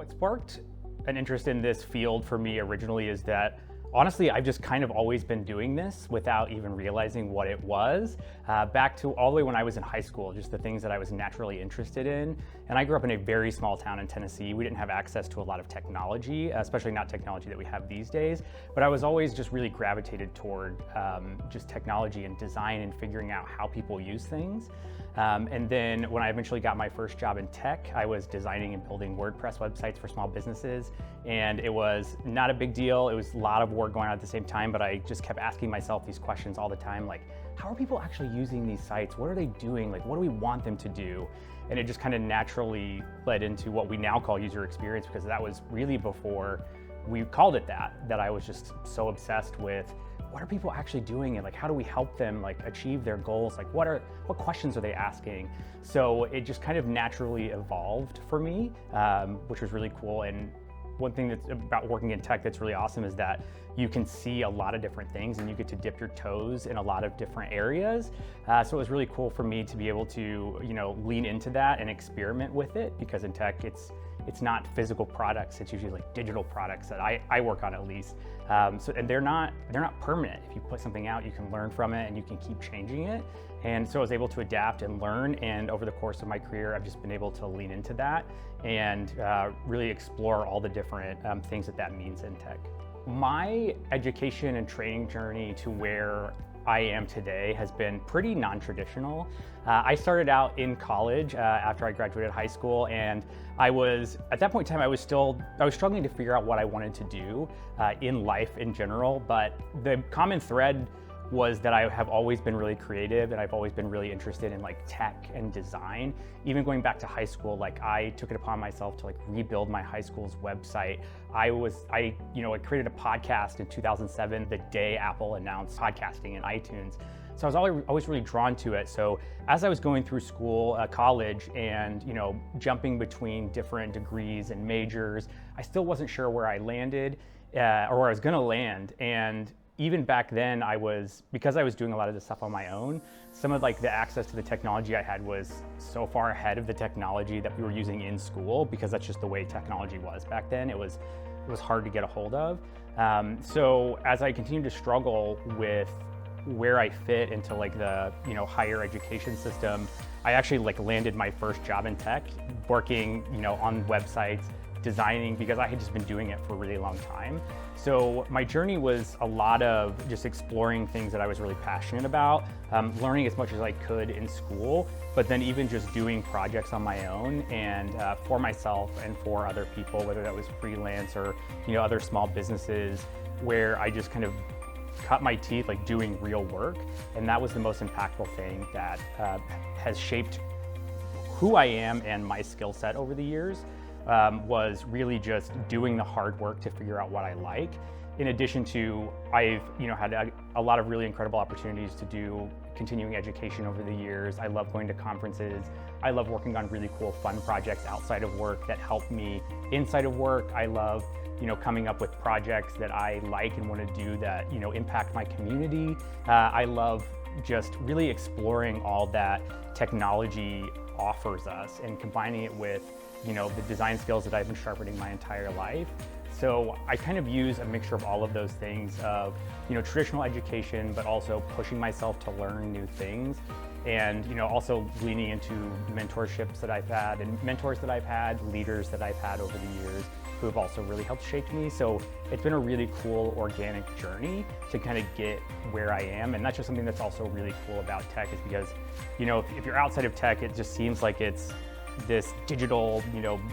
What sparked an interest in this field for me originally is that honestly, I've just kind of always been doing this without even realizing what it was. Back to all the way when I was in high school, just the things that I was naturally interested in. And I grew up in a very small town in Tennessee. We didn't have access to a lot of technology, especially not technology that we have these days. But I was always just really gravitated toward just technology and design and figuring out how people use things. And then when I eventually got my first job in tech, I was designing and building WordPress websites for small businesses. And it was not a big deal. It was a lot of work going on at the same time, but I just kept asking myself these questions all the time, like, how are people actually using these sites? What are they doing? Like, what do we want them to do? And it just kind of naturally led into what we now call user experience, because that was really before we called it that I was just so obsessed with what are people actually doing and like how do we help them like achieve their goals? Like what questions are they asking? So it just kind of naturally evolved for me, which was really cool. And one thing that's about working in tech that's really awesome is that you can see a lot of different things and you get to dip your toes in a lot of different areas. So it was really cool for me to be able to, lean into that and experiment with it, because in tech it's not physical products, it's usually like digital products that I work on at least. And they're not permanent. If you put something out, you can learn from it and you can keep changing it. And so I was able to adapt and learn, and over the course of my career, I've just been able to lean into that and really explore all the different things that means in tech. My education and training journey to where I am today has been pretty non-traditional. I started out in college after I graduated high school, and at that point in time, I was struggling to figure out what I wanted to do in life in general, but the common thread was that I have always been really creative and I've always been really interested in like tech and design. Even going back to high school, like I took it upon myself to like rebuild my high school's website. I created a podcast in 2007, the day Apple announced podcasting in iTunes. So I was always really drawn to it. So as I was going through school, college, and jumping between different degrees and majors, I still wasn't sure where I landed or where I was gonna land. And even back then, because I was doing a lot of this stuff on my own, some of like the access to the technology I had was so far ahead of the technology that we were using in school, because that's just the way technology was back then. It was hard to get a hold of. So as I continued to struggle with where I fit into like the higher education system, I actually like landed my first job in tech, working on websites, designing, because I had just been doing it for a really long time. So my journey was a lot of just exploring things that I was really passionate about, learning as much as I could in school, but then even just doing projects on my own and for myself and for other people, whether that was freelance or other small businesses, where I just kind of cut my teeth like doing real work. And that was the most impactful thing that has shaped who I am and my skill set over the years. Was really just doing the hard work to figure out what I like. In addition to, I've had a lot of really incredible opportunities to do continuing education over the years. I love going to conferences. I love working on really cool, fun projects outside of work that help me inside of work. I love coming up with projects that I like and want to do that impact my community. I love just really exploring all that technology offers us and combining it with the design skills that I've been sharpening my entire life. So I kind of use a mixture of all of those things of, traditional education, but also pushing myself to learn new things, and, also leaning into mentorships that I've had and mentors that I've had, leaders that I've had over the years who have also really helped shape me. So it's been a really cool organic journey to kind of get where I am. And that's just something that's also really cool about tech, is because, if you're outside of tech, it just seems like it's this digital,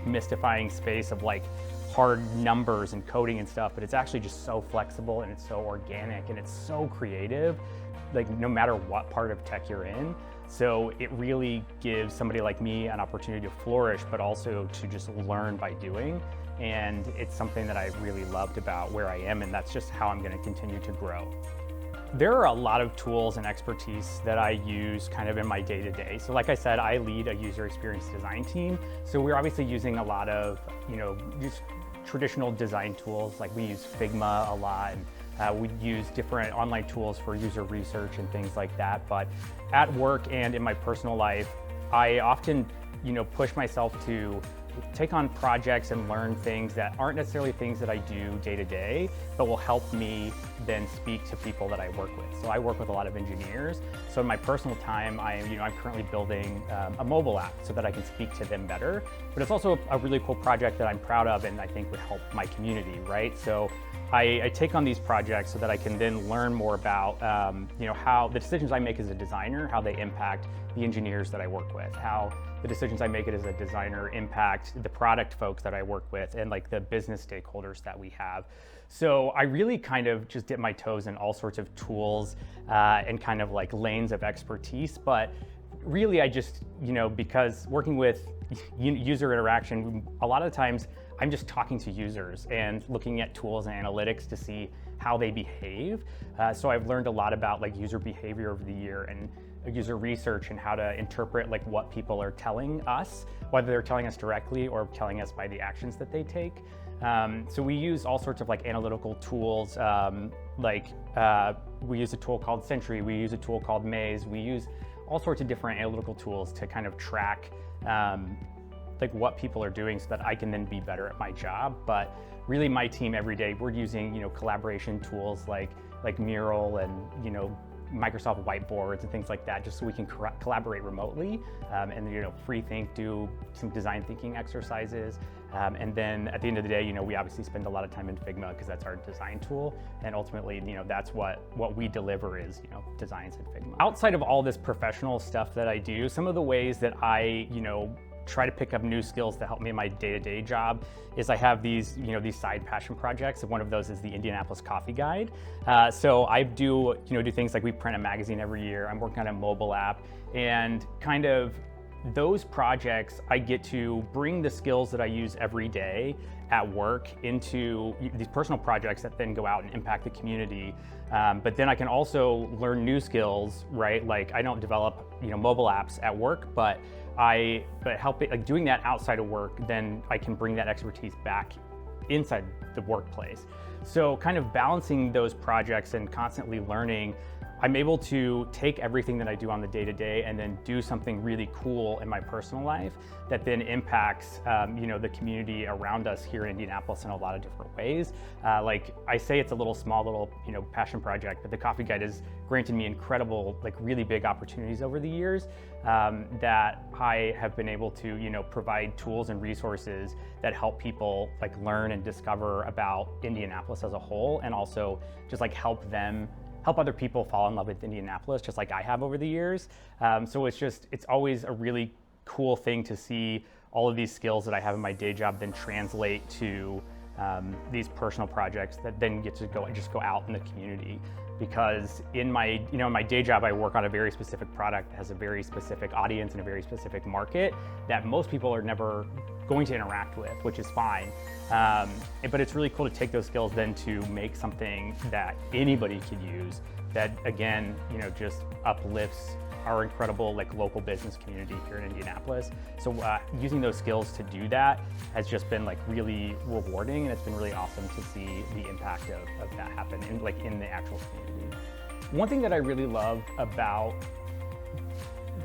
mystifying space of like hard numbers and coding and stuff, but it's actually just so flexible and it's so organic and it's so creative, like no matter what part of tech you're in. So it really gives somebody like me an opportunity to flourish, but also to just learn by doing. And it's something that I really loved about where I am, and that's just how I'm going to continue to grow. There are a lot of tools and expertise that I use kind of in my day-to-day. So like I said, I lead a user experience design team. So we're obviously using a lot of, just traditional design tools. Like we use Figma a lot, and we use different online tools for user research and things like that. But at work and in my personal life, I often, push myself to take on projects and learn things that aren't necessarily things that I do day to day, but will help me then speak to people that I work with. So I work with a lot of engineers. So in my personal time, I'm currently building a mobile app so that I can speak to them better. But it's also a really cool project that I'm proud of and I think would help my community, right? So I take on these projects so that I can then learn more about how the decisions I make as a designer, how they impact the engineers that I work with, how the decisions I make as a designer impact the product folks that I work with and like the business stakeholders that we have. So I really kind of just dip my toes in all sorts of tools and kind of like lanes of expertise. But really I just, because working with user interaction, a lot of the times I'm just talking to users and looking at tools and analytics to see how they behave. So I've learned a lot about like user behavior over the year and user research and how to interpret like what people are telling us, whether they're telling us directly or telling us by the actions that they take. So we use all sorts of like analytical tools, we use a tool called Sentry, we use a tool called Maze, we use all sorts of different analytical tools to kind of track like what people are doing so that I can then be better at my job. But really my team every day, we're using, collaboration tools like Mural and, Microsoft whiteboards and things like that, just so we can collaborate remotely and free think, do some design thinking exercises. And then at the end of the day, we obviously spend a lot of time in Figma because that's our design tool. And ultimately, that's what we deliver is, designs in Figma. Outside of all this professional stuff that I do, some of the ways that I, try to pick up new skills to help me in my day-to-day job is I have these, these side passion projects. And one of those is the Indianapolis Coffee Guide. So I do things like we print a magazine every year. I'm working on a mobile app and kind of those projects, I get to bring the skills that I use every day at work into these personal projects that then go out and impact the community. But then I can also learn new skills, right? Like I don't develop, mobile apps at work, but doing that outside of work, then I can bring that expertise back inside the workplace. So kind of balancing those projects and constantly learning, I'm able to take everything that I do on the day-to-day and then do something really cool in my personal life that then impacts, the community around us here in Indianapolis in a lot of different ways. Like I say, it's a small passion project, but the Coffee Guide has granted me incredible, really big opportunities over the years that I have been able to, provide tools and resources that help people learn and discover about Indianapolis as a whole, and also just help other people fall in love with Indianapolis, just like I have over the years. So it's always a really cool thing to see all of these skills that I have in my day job then translate to these personal projects that then get to go out in the community. Because in my day job, I work on a very specific product that has a very specific audience and a very specific market that most people are never going to interact with, which is fine. But it's really cool to take those skills then to make something that anybody could use that, again, just uplifts our incredible local business community here in Indianapolis. So using those skills to do that has just been really rewarding, and it's been really awesome to see the impact of that happen in the actual community. One thing that I really love about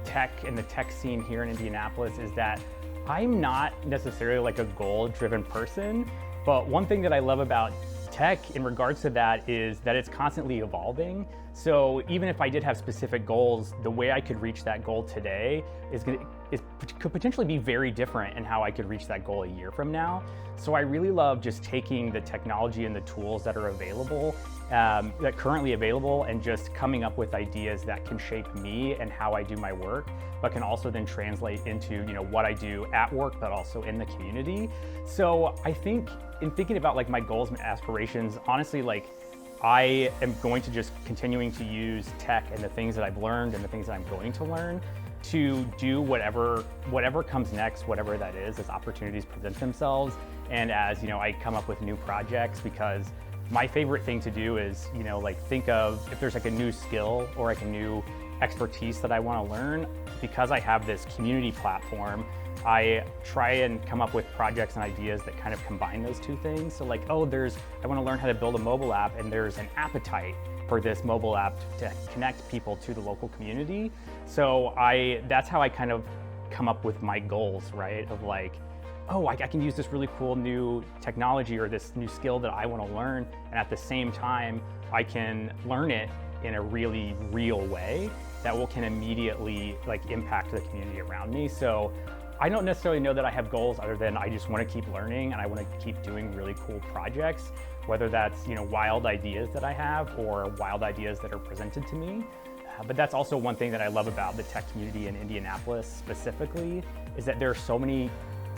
tech and the tech scene here in Indianapolis is that I'm not necessarily a goal-driven person, but one thing that I love about tech in regards to that is that it's constantly evolving. So even if I did have specific goals, the way I could reach that goal today could potentially be very different in how I could reach that goal a year from now. So I really love just taking the technology and the tools that are available, that currently available, and just coming up with ideas that can shape me and how I do my work, but can also then translate into what I do at work, but also in the community. So I think in thinking about my goals and aspirations, honestly, I am going to just continuing to use tech and the things that I've learned and the things that I'm going to learn to do whatever comes next, whatever that is, as opportunities present themselves, and as I come up with new projects. Because my favorite thing to do is think of if there's a new skill or a new expertise that I want to learn. Because I have this community platform, I try and come up with projects and ideas that kind of combine those two things. So I want to learn how to build a mobile app, and there's an appetite for this mobile app to connect people to the local community. So that's how I kind of come up with my goals, right? Of oh, I can use this really cool new technology or this new skill that I want to learn, and at the same time, I can learn it in a really real way that can immediately impact the community around me. So I don't necessarily know that I have goals other than I just want to keep learning and I want to keep doing really cool projects, whether that's wild ideas that I have or wild ideas that are presented to me. But that's also one thing that I love about the tech community in Indianapolis specifically, is that there are so many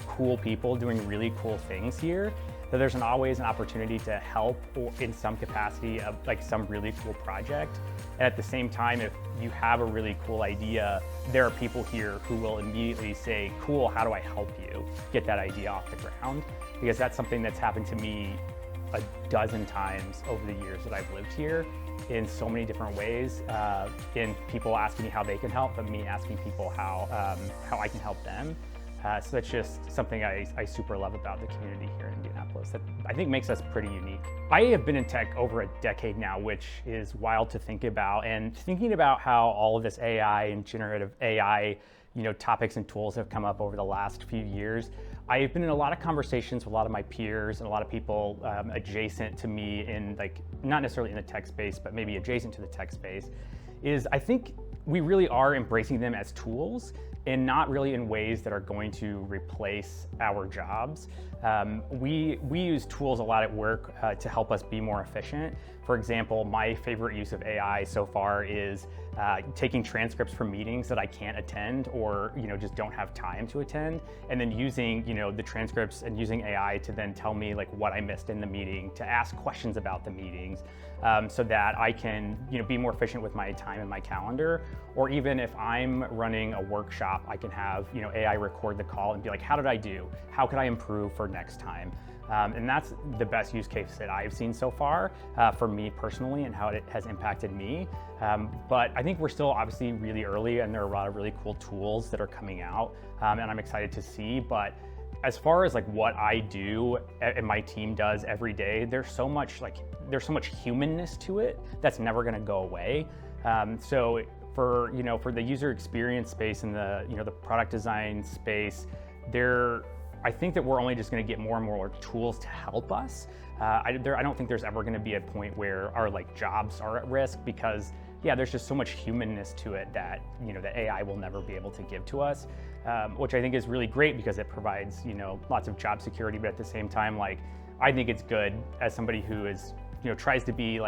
cool people doing really cool things here that there's always an opportunity to help in some capacity of some really cool project. And at the same time, if you have a really cool idea, there are people here who will immediately say, cool, how do I help you get that idea off the ground? Because that's something that's happened to me a dozen times over the years that I've lived here in so many different ways, in people asking me how they can help, but me asking people how I can help them. So that's just something I super love about the community here in Indianapolis that I think makes us pretty unique. I have been in tech over a decade now, which is wild to think about. And thinking about how all of this AI and generative AI, topics and tools have come up over the last few years, I've been in a lot of conversations with a lot of my peers and a lot of people adjacent to me in not necessarily in the tech space, but maybe adjacent to the tech space, is I think we really are embracing them as tools and not really in ways that are going to replace our jobs. We use tools a lot at work to help us be more efficient. For example, my favorite use of AI so far is taking transcripts from meetings that I can't attend or just don't have time to attend, and then using the transcripts and using AI to then tell me what I missed in the meeting, to ask questions about the meetings, so that I can be more efficient with my time and my calendar. Or even if I'm running a workshop, I can have AI record the call and be like, how did I do? How could I improve for next time? And that's the best use case that I've seen so far for me personally and how it has impacted me. But I think we're still obviously really early and there are a lot of really cool tools that are coming out and I'm excited to see. But as far as what I do and my team does every day, there's so much humanness to it that's never going to go away. So for the user experience space and the product design space, I think that we're only just going to get more and more tools to help us. I don't think there's ever going to be a point where our jobs are at risk, because there's just so much humanness to it that that AI will never be able to give to us, which I think is really great because it provides lots of job security. But at the same time, I think it's good as somebody who is tries to be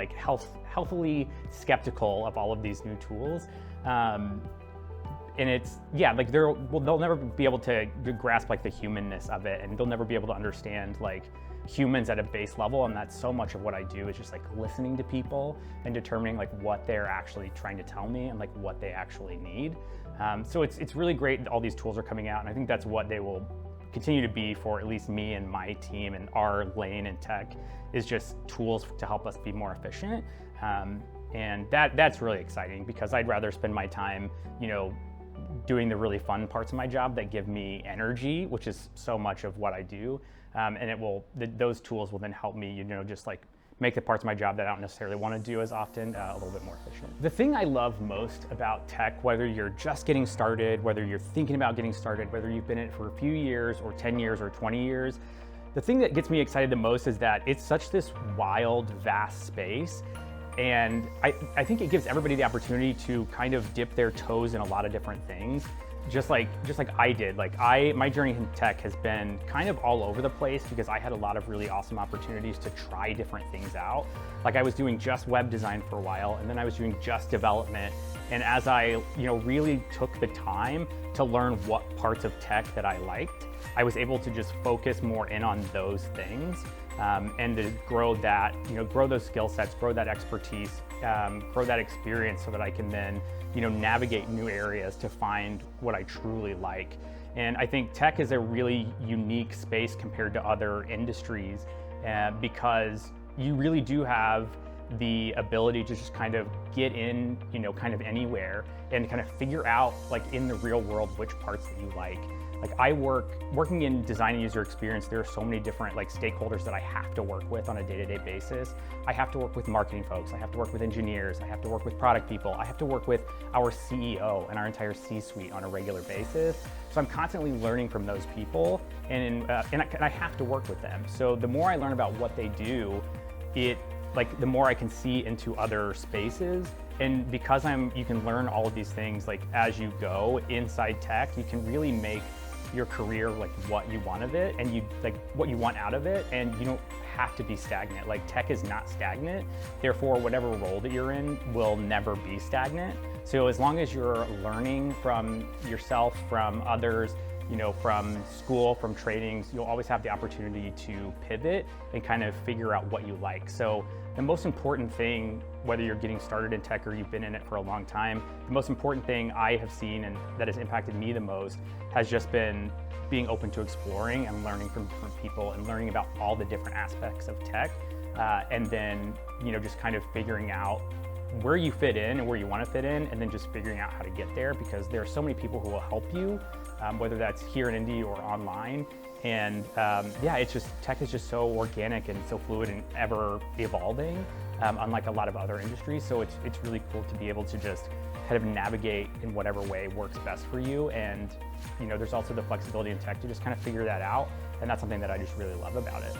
healthily skeptical of all of these new tools. And it's, they'll never be able to grasp the humanness of it, and they'll never be able to understand humans at a base level. And that's so much of what I do is just listening to people and determining what they're actually trying to tell me and what they actually need. So it's really great that all these tools are coming out, and I think that's what they will continue to be for at least me and my team and our lane in tech, is just tools to help us be more efficient. And that's really exciting, because I'd rather spend my time, doing the really fun parts of my job that give me energy, which is so much of what I do. And those tools will then help me, just make the parts of my job that I don't necessarily want to do as often a little bit more efficient. The thing I love most about tech, whether you're just getting started, whether you're thinking about getting started, whether you've been in it for a few years or 10 years or 20 years, the thing that gets me excited the most is that it's such this wild, vast space. And I think it gives everybody the opportunity to kind of dip their toes in a lot of different things, just like I did. My journey in tech has been kind of all over the place, because I had a lot of really awesome opportunities to try different things out. I was doing just web design for a while, and then I was doing just development. And as I really took the time to learn what parts of tech that I liked, I was able to just focus more in on those things. And to grow that, grow those skill sets, grow that expertise, grow that experience, so that I can then, navigate new areas to find what I truly like. And I think tech is a really unique space compared to other industries, because you really do have the ability to just kind of get in, kind of anywhere and kind of figure out like in the real world which parts that you like. Like working in design and user experience, there are so many different like stakeholders that I have to work with on a day-to-day basis. I have to work with marketing folks, I have to work with engineers, I have to work with product people, I have to work with our CEO and our entire C-suite on a regular basis. So I'm constantly learning from those people, and I have to work with them. So the more I learn about what they do, the more I can see into other spaces. And because you can learn all of these things like as you go inside tech, you can really make your career like what you want of it, and what you want out of it, and you don't have to be stagnant. Like tech is not stagnant, therefore whatever role that you're in will never be stagnant. So as long as you're learning from yourself, from others, from school, from trainings, you'll always have the opportunity to pivot and kind of figure out what you like. So the most important thing, whether you're getting started in tech or you've been in it for a long time, the most important thing I have seen and that has impacted me the most has just been being open to exploring and learning from different people and learning about all the different aspects of tech. And then, just kind of figuring out where you fit in and where you want to fit in, and then just figuring out how to get there, because there are so many people who will help you, whether that's here in Indy or online. And tech is just so organic and so fluid and ever evolving, unlike a lot of other industries. So it's really cool to be able to just kind of navigate in whatever way works best for you. And there's also the flexibility in tech to just kind of figure that out. And that's something that I just really love about it.